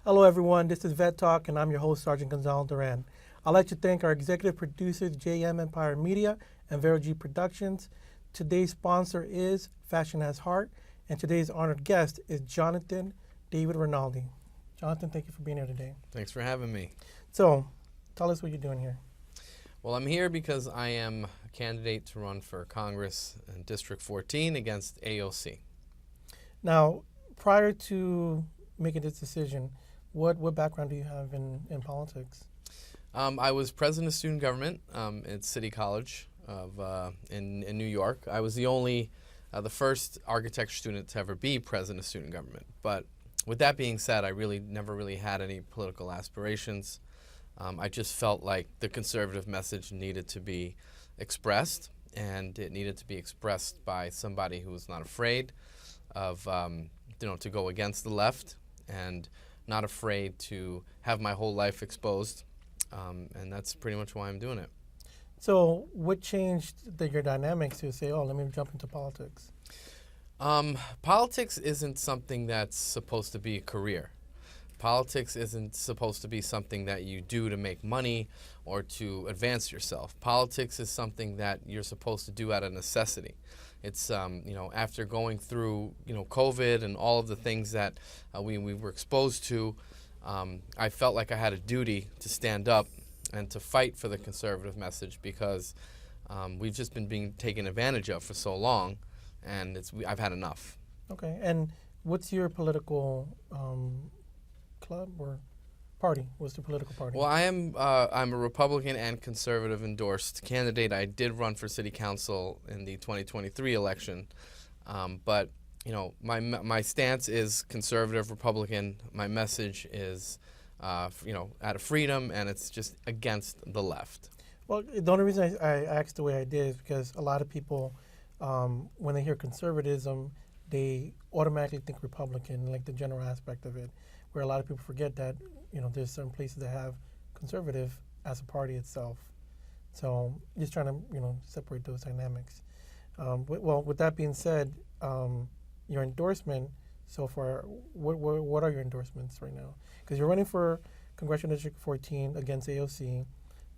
Hello, everyone. This is Vet Talk, and I'm your host, Sergeant Gonzalo Duran. I'd like to thank our executive producers, JM Empire Media and Vero G Productions. Today's sponsor is Fashion Has Heart, and today's honored guest is Jonathan David Rinaldi. Jonathan, thank you for being here today. Thanks for having me. So, tell us what you're doing here. Well, I'm here because I am a candidate to run for Congress in District 14 against AOC. Now, prior to making this decision, what background do you have in politics? I was president of student government at City College in New York. I was the first architecture student to ever be president of student government. But with that being said, I never really had any political aspirations. I just felt like the conservative message needed to be expressed, and it needed to be expressed by somebody who was not afraid of, to go against the left, and not afraid to have my whole life exposed, and that's pretty much why I'm doing it. So what changed your dynamics to say, oh, let me jump into politics? Politics isn't something that's supposed to be a career. Politics isn't supposed to be something that you do to make money or to advance yourself. Politics is something that you're supposed to do out of necessity. It's, after going through, COVID and all of the things that we were exposed to, I felt like I had a duty to stand up and to fight for the conservative message, because we've just been being taken advantage of for so long, and I've had enough. Okay, and what's your political club or party? What's the political party? Well, I'm a Republican and conservative endorsed candidate. I did run for city council in the 2023 election, but my stance is conservative Republican. My message is out of freedom, and it's just against the left. Well, the only reason I asked the way I did is because a lot of people, when they hear conservatism, they automatically think Republican, like the general aspect of it, where a lot of people forget that there's certain places that have conservative as a party itself. So just trying to separate those dynamics. With that being said, your endorsement so far, what are your endorsements right now? Because you're running for Congressional District 14 against AOC,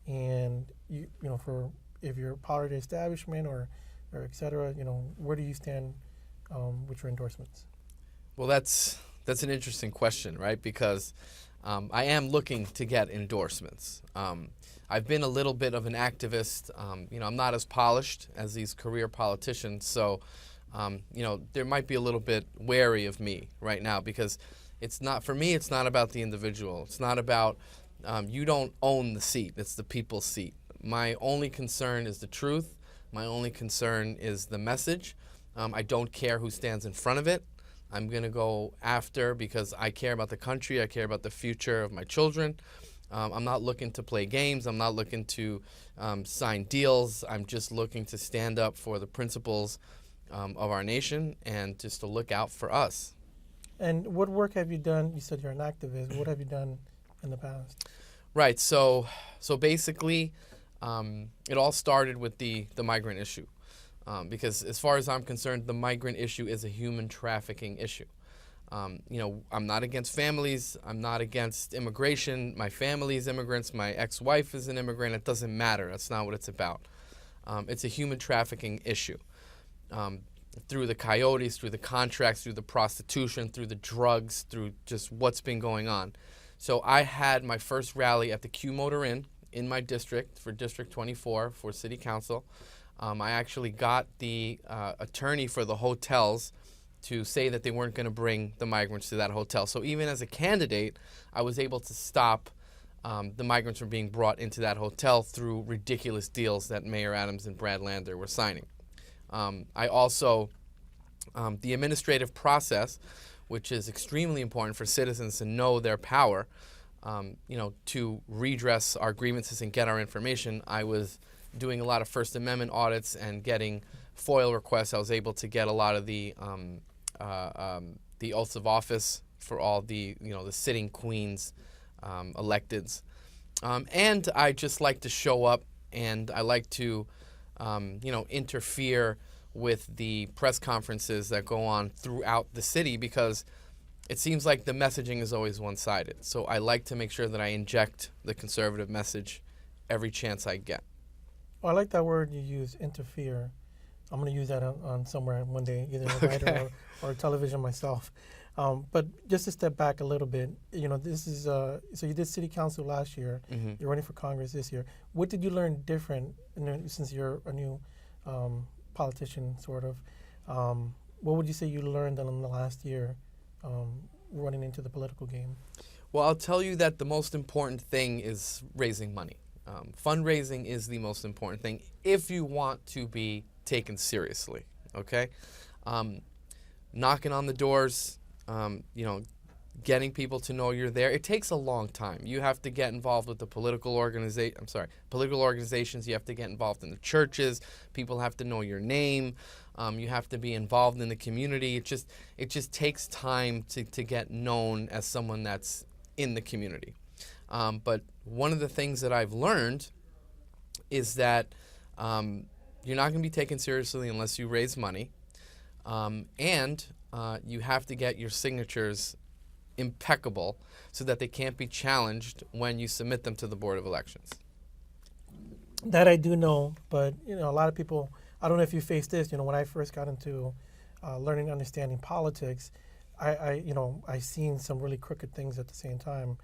and for if you're part of the establishment or et cetera, where do you stand with your endorsements? Well, that's an interesting question, right? Because I am looking to get endorsements. I've been a little bit of an activist. I'm not as polished as these career politicians, so there might be a little bit wary of me right now, because it's not about the individual. It's not about you don't own the seat. It's the people's seat. My only concern is the truth. My only concern is the message. I don't care who stands in front of it. I'm going to go after, because I care about the country. I care about the future of my children. I'm not looking to play games. I'm not looking to sign deals. I'm just looking to stand up for the principles of our nation, and just to look out for us. And what work have you done? You said you're an activist. What have you done in the past? Right. So basically, it all started with the migrant issue. Because as far as I'm concerned, the migrant issue is a human trafficking issue. I'm not against families. I'm not against immigration. My family is immigrants. My ex-wife is an immigrant. It doesn't matter. That's not what it's about. It's a human trafficking issue. Through the coyotes, through the contracts, through the prostitution, through the drugs, through just what's been going on. So I had my first rally at the Q Motor Inn in my district for District 24 for City Council. I actually got the attorney for the hotels to say that they weren't going to bring the migrants to that hotel. So even as a candidate, I was able to stop the migrants from being brought into that hotel through ridiculous deals that Mayor Adams and Brad Lander were signing. I also, the administrative process, which is extremely important for citizens to know their power, to redress our grievances and get our information. I was doing a lot of First Amendment audits and getting FOIL requests. I was able to get a lot of the oaths of office for all the sitting queens, electeds, and I just like to show up, and I like to interfere with the press conferences that go on throughout the city, because it seems like the messaging is always one-sided. So I like to make sure that I inject the conservative message every chance I get. Well, I like that word you use, interfere. I'm going to use that on somewhere one day, either a writer or television myself. But just to step back a little bit, this is so you did city council last year. Mm-hmm. You're running for Congress this year. What did you learn different since you're a new politician, sort of? What would you say you learned in the last year running into the political game? Well, I'll tell you that the most important thing is raising money. Fundraising is the most important thing if you want to be taken seriously, okay? Knocking on the doors, getting people to know you're there. It takes a long time. You have to get involved with the political organizations. You have to get involved in the churches. People have to know your name. You have to be involved in the community. It just takes time to get known as someone that's in the community. But one of the things that I've learned is that you're not going to be taken seriously unless you raise money, and you have to get your signatures impeccable so that they can't be challenged when you submit them to the Board of Elections. That I do know, but a lot of people, I don't know if you faced this. When I first got into learning and understanding politics, I seen some really crooked things at the same time.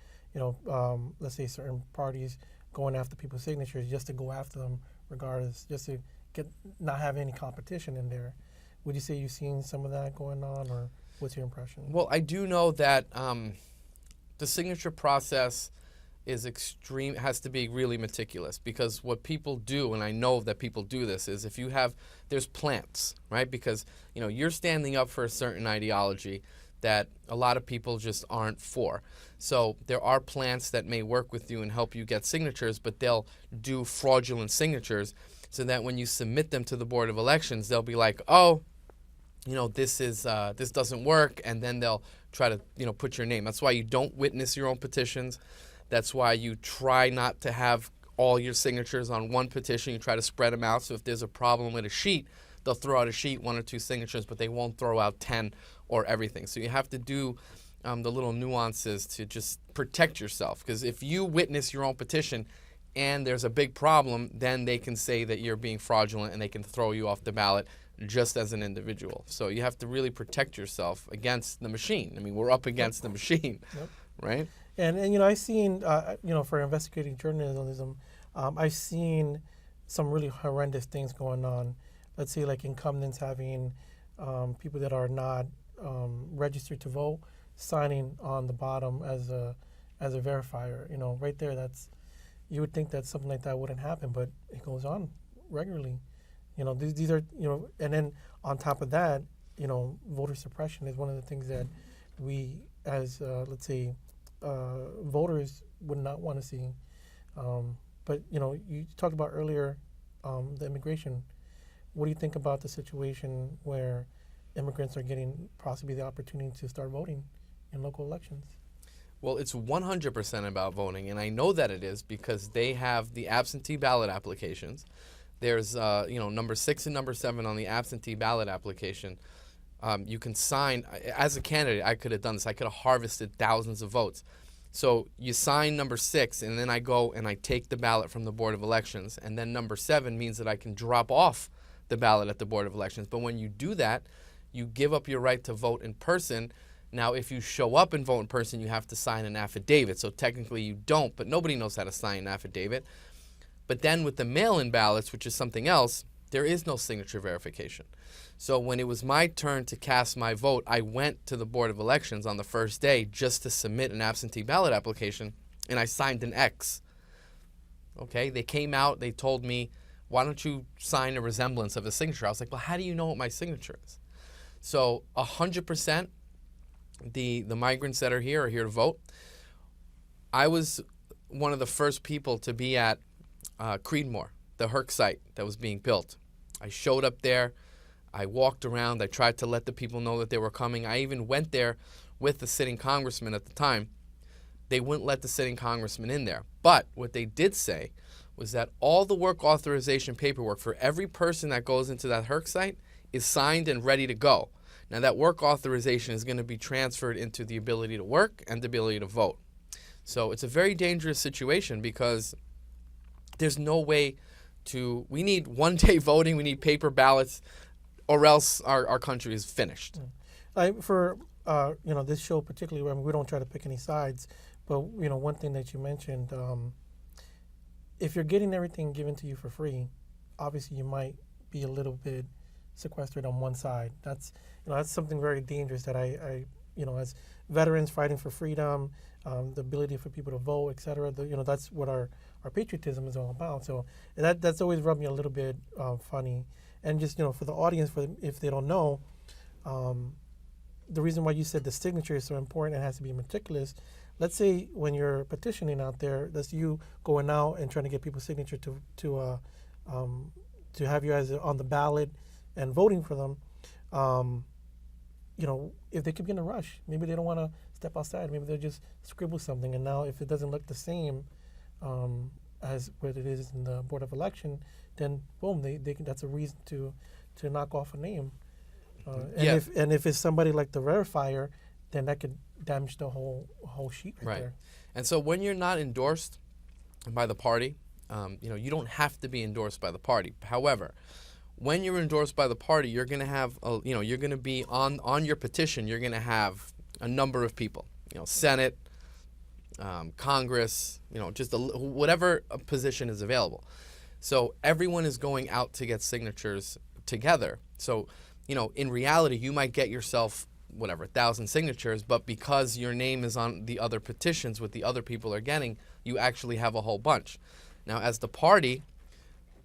Let's say certain parties going after people's signatures just to go after them regardless, just to not have any competition in there. Would you say you've seen some of that going on, or what's your impression? Well, I do know that the signature process is has to be really meticulous, because what people do, and I know that people do this, is if you there's plants, right? Because, you're standing up for a certain ideology that a lot of people just aren't for. So there are plants that may work with you and help you get signatures, but they'll do fraudulent signatures so that when you submit them to the Board of Elections, they'll be like, oh, this doesn't work, and then they'll try to, put your name. That's why you don't witness your own petitions. That's why you try not to have all your signatures on one petition. You try to spread them out. So if there's a problem with a sheet, they'll throw out a sheet, 1 or 2 signatures, but they won't throw out 10 or everything. So you have to do the little nuances to just protect yourself. Because if you witness your own petition and there's a big problem, then they can say that you're being fraudulent and they can throw you off the ballot just as an individual. So you have to really protect yourself against the machine. I mean, we're up against the machine, right? And I've seen, for investigating journalism, I've seen some really horrendous things going on. Let's say like incumbents having people that are not registered to vote signing on the bottom as a verifier. Right there, you would think that something like that wouldn't happen, but it goes on regularly. These are, and then on top of that, voter suppression is one of the things that we as, let's say, voters would not want to see. But, you talked about earlier the immigration. What do you think about the situation where immigrants are getting possibly the opportunity to start voting in local elections? Well, it's 100% about voting, and I know that it is because they have the absentee ballot applications. There's, number 6 and number 7 on the absentee ballot application. You can sign. As a candidate, I could have done this. I could have harvested thousands of votes. So you sign number 6, and then I go and I take the ballot from the Board of Elections. And then number 7 means that I can drop off the ballot at the Board of Elections. But when you do that, you give up your right to vote in person. Now, if you show up and vote in person, you have to sign an affidavit. So technically you don't, but nobody knows how to sign an affidavit. But then with the mail-in ballots, which is something else, there is no signature verification. So when it was my turn to cast my vote, I went to the Board of Elections on the first day just to submit an absentee ballot application, and I signed an X. Okay, they came out, they told me, why don't you sign a resemblance of a signature? I was like, well, how do you know what my signature is? So 100% the migrants that are here to vote. I was one of the first people to be at Creedmoor, the Herc site that was being built. I showed up there. I walked around. I tried to let the people know that they were coming. I even went there with the sitting congressman at the time. They wouldn't let the sitting congressman in there. But what they did say was that all the work authorization paperwork for every person that goes into that Herc site is signed and ready to go. Now, that work authorization is going to be transferred into the ability to work and the ability to vote. So it's a very dangerous situation because there's no way to, we need one-day voting, we need paper ballots, or else our country is finished. For this show particularly, I mean, we don't try to pick any sides, but one thing that you mentioned, if you're getting everything given to you for free, obviously you might be a little bit sequestered on one side. That's something very dangerous that I as veterans fighting for freedom, the ability for people to vote, et cetera, that's what our patriotism is all about. So that's always rubbed me a little bit funny. And just, for the audience, if they don't know, the reason why you said the signature is so important and has to be meticulous, let's say when you're petitioning out there, that's you going out and trying to get people's signature to have you as on the ballot and voting for them. If they could be in a rush, maybe they don't want to step outside. Maybe they'll just scribble something. And now if it doesn't look the same as what it is in the Board of Election, then boom, they can, that's a reason to knock off a name. If it's somebody like the verifier, then that could damage the whole sheet right there. And so when you're not endorsed by the party, you don't have to be endorsed by the party. However, when you're endorsed by the party, you're going to have, you're going to be on your petition, you're going to have a number of people, Senate, Congress, just whatever position is available. So everyone is going out to get signatures together. So, in reality, you might get yourself, 1,000 signatures, but because your name is on the other petitions with the other people are getting, you actually have a whole bunch. Now, as the party,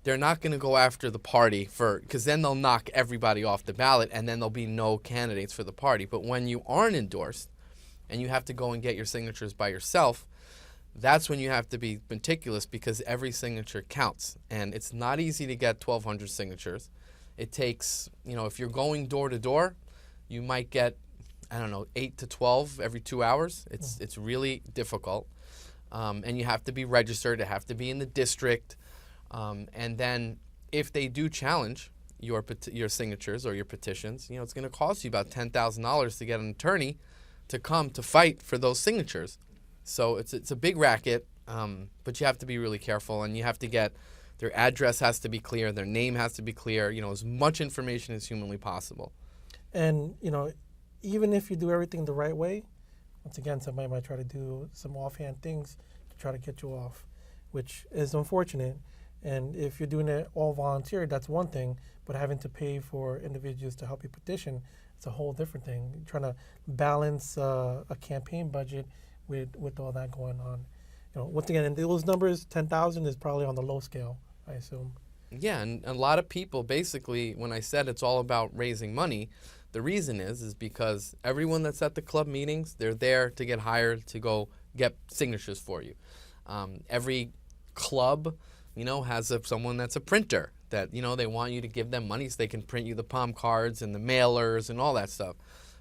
they're not going to go after the party because then they'll knock everybody off the ballot and then there'll be no candidates for the party. But when you aren't endorsed and you have to go and get your signatures by yourself, that's when you have to be meticulous because every signature counts. And it's not easy to get 1,200 signatures. It takes, if you're going door to door, you might get, 8 to 12 every 2 hours. It's really difficult. And you have to be registered. It have to be in the district. And then if they do challenge your signatures or your petitions, it's going to cost you about $10,000 to get an attorney to come to fight for those signatures. So it's a big racket, but you have to be really careful, and you have to get their address has to be clear, their name has to be clear, as much information as humanly possible. And, even if you do everything the right way, once again, somebody might try to do some offhand things to try to get you off, which is unfortunate. And if you're doing it all volunteer, that's one thing, but having to pay for individuals to help you petition, it's a whole different thing. You're trying to balance a campaign budget with all that going on. Once again, and those numbers, 10,000 is probably on the low scale, I assume. Yeah, and a lot of people, basically, when I said it's all about raising money, the reason is because everyone that's at the club meetings, they're there to get hired to go get signatures for you. Every club, has someone that's a printer that, they want you to give them money so they can print you the palm cards and the mailers and all that stuff.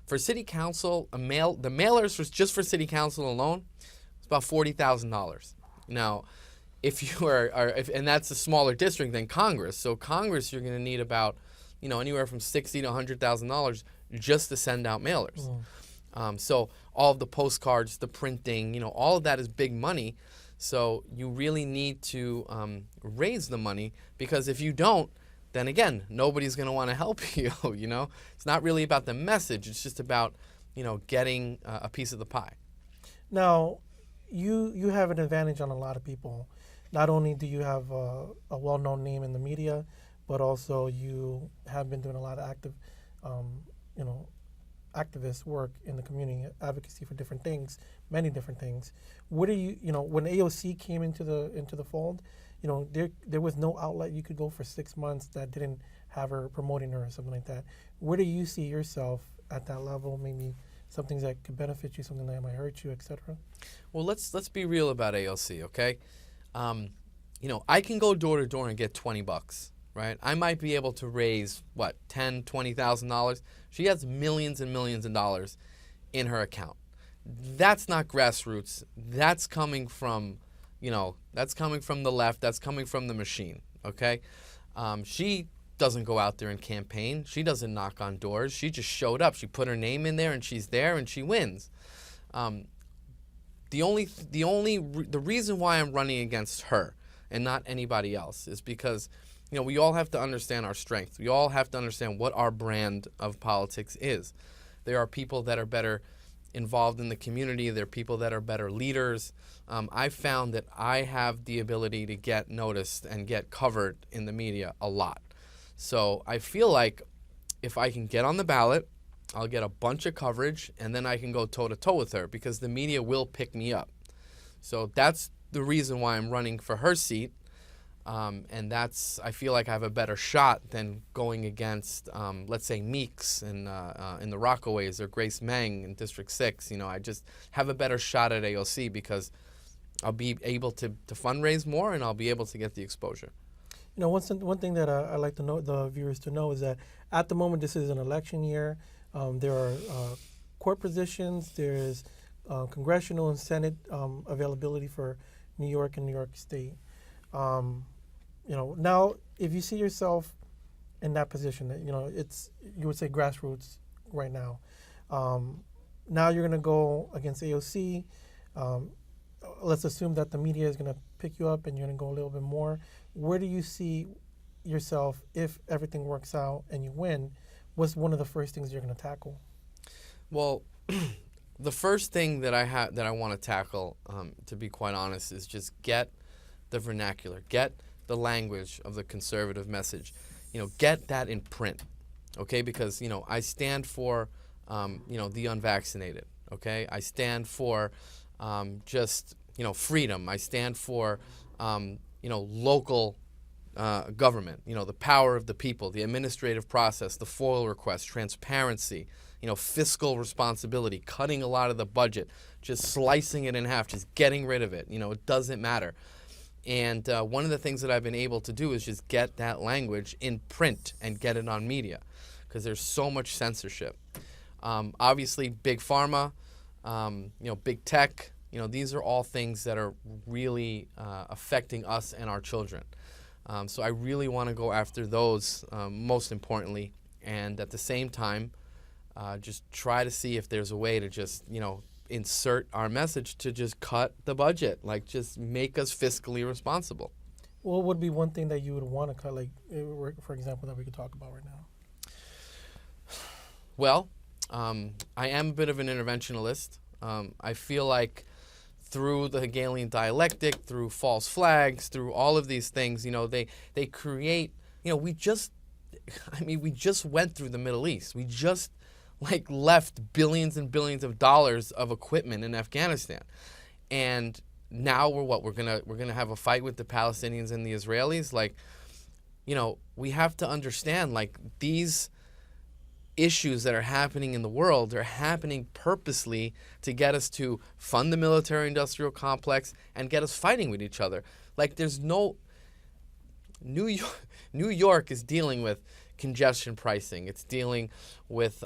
For city council, the mailers just for city council alone, it's about $40,000. Now, if you and that's a smaller district than Congress. So Congress, you're going to need about, anywhere from $60,000 to $100,000 just to send out mailers. So all of the postcards, the printing, all of that is big money. So you really need to raise the money, because if you don't, then again, nobody's going to want to help you. It's not really about the message. It's just about, getting a piece of the pie. Now, you have an advantage on a lot of people. Not only do you have a well-known name in the media, but also you have been doing a lot of activist work in the community, advocacy for different things, many different things. What are when AOC came into the fold, there was no outlet you could go for 6 months that didn't have her promoting her or something like that. Where do you see yourself at that level? Maybe some things that could benefit you, something that might hurt you, etc. Well, let's be real about AOC, okay? I can go door to door and get $20, right? I might be able to raise $10,000, $20,000. She has millions and millions of dollars in her account. That's not grassroots. That's coming from, that's coming from the left. That's coming from the machine, okay? She doesn't go out there and campaign. She doesn't knock on doors. She just showed up. She put her name in there, and she's there, and she wins. The reason why I'm running against her and not anybody else is because, we all have to understand our strength. We all have to understand what our brand of politics is. There are people that are better involved in the community. There are people that are better leaders. I found that I have the ability to get noticed and get covered in the media a lot. So I feel like if I can get on the ballot, I'll get a bunch of coverage, and then I can go toe-to-toe with her because the media will pick me up. So that's the reason why I'm running for her seat. And I feel like I have a better shot than going against, let's say, Meeks in the Rockaways or Grace Meng in District 6. I just have a better shot at AOC because I'll be able to fundraise more and I'll be able to get the exposure. One thing that I like to know the viewers to know is that at the moment this is an election year. There are court positions. There's congressional and Senate availability for New York and New York State. Now if you see yourself in that position, you would say grassroots right now. Now you're going to go against AOC. Let's assume that the media is going to pick you up and you're going to go a little bit more. Where do you see yourself if everything works out and you win? What's one of the first things you're going to tackle? Well, the first thing that I want to tackle, to be quite honest, is just get the vernacular, get the language of the conservative message, get that in print, okay? Because I stand for the unvaccinated, okay? I stand for just freedom. I stand for local government, the power of the people, the administrative process, the FOIL request, transparency, fiscal responsibility, cutting a lot of the budget, just slicing it in half, just getting rid of it. It doesn't matter. And one of the things that I've been able to do is just get that language in print and get it on media because there's so much censorship. Obviously, big pharma, big tech, these are all things that are really affecting us and our children. So I really want to go after those most importantly, and at the same time, just try to see if there's a way to just, insert our message to just cut the budget, like just make us fiscally responsible. What would be one thing that you would want to cut, like, for example, that we could talk about right now? Well, I am a bit of an interventionalist. I feel like through the Hegelian dialectic, through false flags, through all of these things, they create, we just went through the Middle East. We just left billions and billions of dollars of equipment in Afghanistan. And now we're gonna have a fight with the Palestinians and the Israelis. We have to understand these issues that are happening in the world are happening purposely to get us to fund the military-industrial complex and get us fighting with each other. There's no New York is dealing with congestion pricing. It's dealing with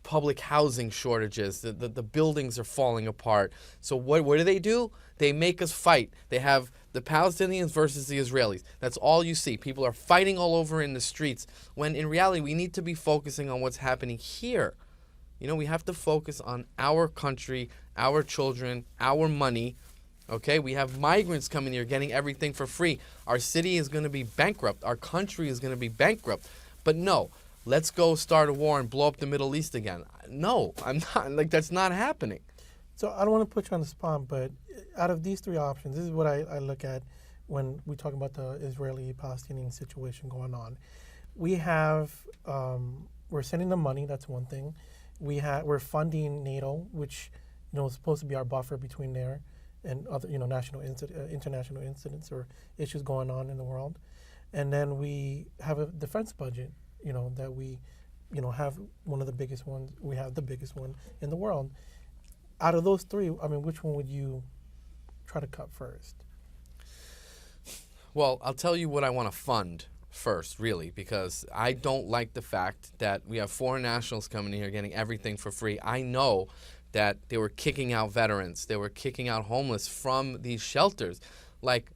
public housing shortages. The buildings are falling apart. So what do? They make us fight. They have the Palestinians versus the Israelis. That's all you see. People are fighting all over in the streets when in reality we need to be focusing on what's happening here. We have to focus on our country, our children, our money. Okay, we have migrants coming here getting everything for free. Our city is going to be bankrupt. Our country is going to be bankrupt. But no, let's go start a war and blow up the Middle East again. No, I'm not. That's not happening. So I don't want to put you on the spot, but out of these three options, this is what I look at when we talk about the Israeli-Palestinian situation going on. We have, we're sending them money. That's one thing. We're funding NATO, which is supposed to be our buffer between there and other, international incidents or issues going on in the world. And then we have a defense budget, that we, have one of the biggest ones. We have the biggest one in the world. Out of those three, which one would you try to cut first? Well, I'll tell you what I want to fund first, really, because I don't like the fact that we have foreign nationals coming in here getting everything for free. I know that they were kicking out veterans. They were kicking out homeless from these shelters.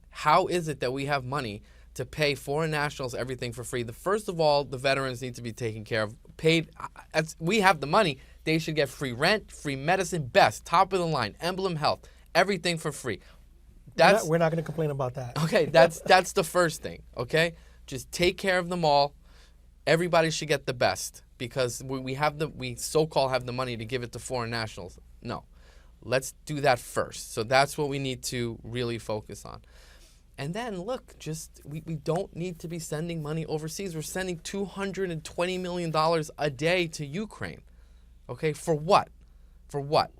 How is it that we have money to pay foreign nationals everything for free. First of all, the veterans need to be taken care of. Paid. We have the money. They should get free rent, free medicine, best, top of the line, Emblem Health, everything for free. We're not going to complain about that. Okay, that's the first thing. Okay, just take care of them all. Everybody should get the best because we so-called have the money to give it to foreign nationals. No, let's do that first. So that's what we need to really focus on. And then look, we don't need to be sending money overseas. We're sending $220 million a day to Ukraine. Okay, for what? For what?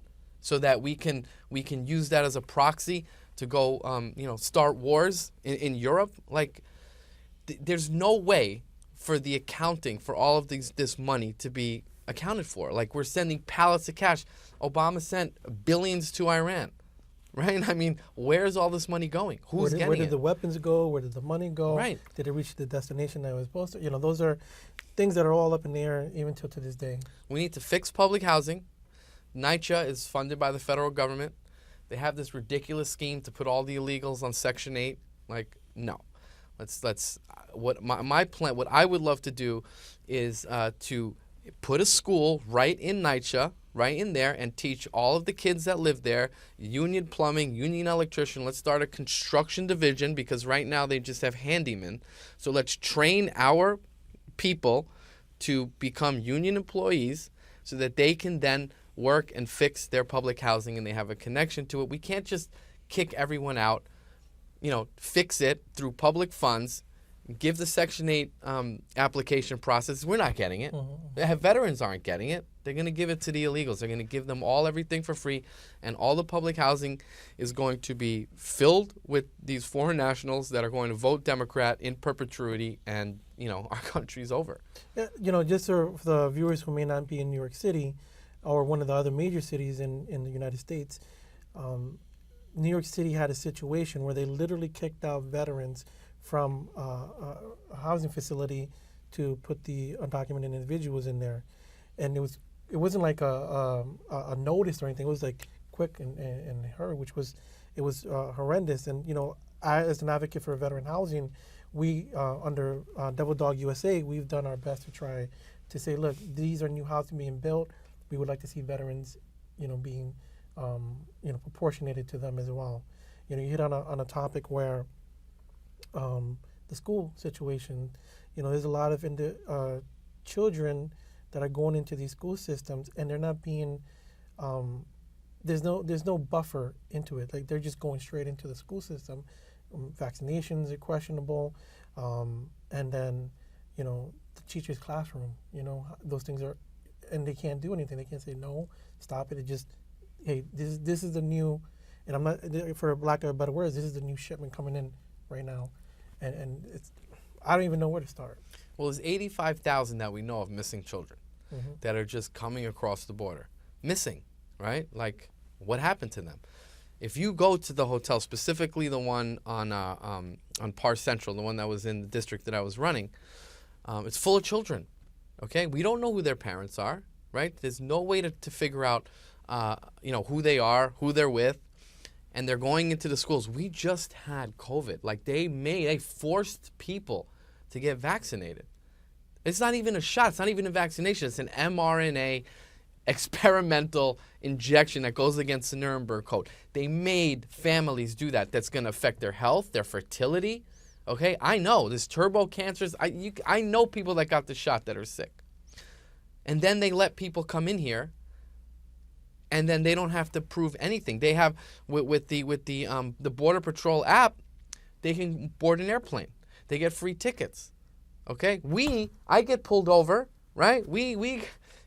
So that we can use that as a proxy to go, start wars in Europe. Like, there's no way for the accounting for all of this money to be accounted for. Like, we're sending pallets of cash. Obama sent billions to Iran. Right? I mean, where's all this money going? Who's getting it? Where did the weapons go? Where did the money go? Right. Did it reach the destination that it was supposed to? Those are things that are all up in the air even till to this day. We need to fix public housing. NYCHA is funded by the federal government. They have this ridiculous scheme to put all the illegals on Section 8. Like, no. My plan, what I would love to do is to put a school right in NYCHA, right in there, and teach all of the kids that live there, union plumbing, union electrician. Let's start a construction division because right now they just have handymen. So let's train our people to become union employees so that they can then work and fix their public housing and they have a connection to it. We can't just kick everyone out, fix it through public funds, give the Section 8 application process. We're not getting it. Mm-hmm. Veterans aren't getting it. They're going to give it to the illegals. They're going to give them everything for free, and all the public housing is going to be filled with these foreign nationals that are going to vote Democrat in perpetuity, and, our country's over. Yeah, just for the viewers who may not be in New York City or one of the other major cities in the United States, New York City had a situation where they literally kicked out veterans from a housing facility to put the undocumented individuals in there, and it wasn't like a notice or anything. It was like quick and hurry, it was horrendous. And I, as an advocate for veteran housing, we under Devil Dog USA, we've done our best to try to say, look, these are new housing being built. We would like to see veterans, being proportionated to them as well. You hit on a topic where the school situation, there's a lot of children that are going into these school systems and they're not being, there's no buffer into it. Like, they're just going straight into the school system. Vaccinations are questionable, and then the teacher's classroom. Those things are, and they can't do anything. They can't say no, stop it. It just, hey, this is the new, and I'm not, for lack of better words, this is the new shipment coming in right now, and it's, I don't even know where to start. Well, there's 85,000 that we know of missing children that are just coming across the border, missing, right? Like, what happened to them? If you go to the hotel, specifically the one on Par Central, the one that was in the district that I was running, it's full of children. Okay, we don't know who their parents are, right? There's no way to figure out, who they are, who they're with, and they're going into the schools. We just had COVID. Like, they forced people to get vaccinated. It's not even a shot. It's not even a vaccination. It's an mRNA experimental injection that goes against the Nuremberg Code. They made families do that. That's going to affect their health, their fertility. Okay, I know there's turbo cancers. I know people that got the shot that are sick. And then they let people come in here, and then they don't have to prove anything. They have with the Border Patrol app, they can board an airplane. They get free tickets. Okay, I get pulled over, right? We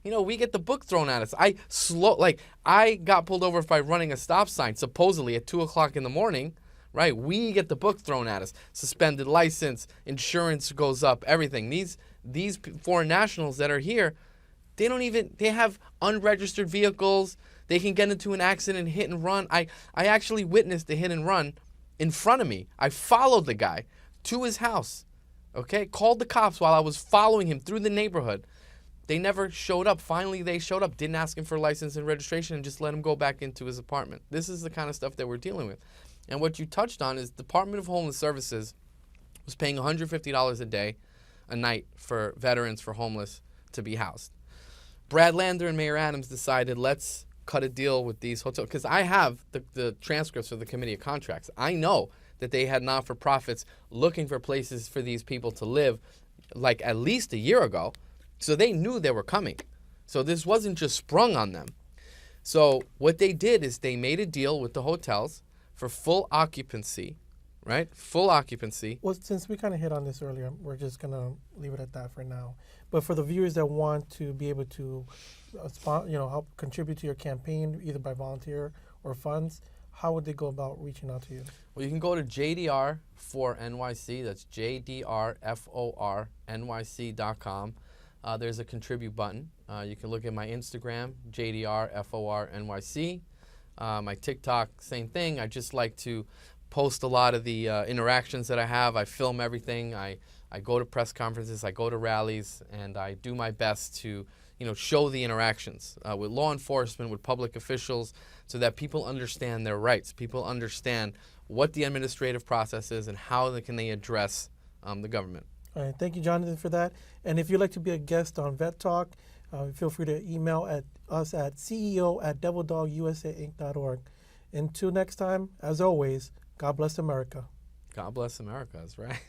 get the book thrown at us. I got pulled over by running a stop sign, supposedly at 2:00 in the morning, right? We get the book thrown at us. Suspended license, insurance goes up, everything. These foreign nationals that are here, they have unregistered vehicles. They can get into an accident, hit and run. I actually witnessed a hit and run in front of me. I followed the guy to his house, okay? Called the cops while I was following him through the neighborhood. They never showed up. Finally, they showed up, didn't ask him for license and registration, and just let him go back into his apartment. This is the kind of stuff that we're dealing with. And what you touched on is Department of Homeless Services was paying $150 a day, a night for veterans, for homeless to be housed. Brad Lander and Mayor Adams decided, let's cut a deal with these hotels. Because I have the transcripts of the Committee of Contracts. I know that they had not-for-profits looking for places for these people to live like at least a year ago. So they knew they were coming. So this wasn't just sprung on them. So what they did is they made a deal with the hotels for full occupancy, right? Full occupancy. Well, since we kind of hit on this earlier, we're just going to leave it at that for now. But for the viewers that want to be able to help contribute to your campaign, either by volunteer or funds, how would they go about reaching out to you? Well, you can go to JDR for NYC. That's JDRFORNYC.com. There's a contribute button. You can look at my Instagram, JDRFORNYC. My TikTok, same thing. I just like to post a lot of the interactions that I have. I film everything. I go to press conferences. I go to rallies, and I do my best to show the interactions with law enforcement, with public officials, so that people understand their rights. People understand what the administrative process is and how they can address the government. All right, thank you, Jonathan, for that. And if you'd like to be a guest on Vet Talk, feel free to email us at ceo@devildogusainc.org. Until next time, as always, God bless America. God bless America, that's right.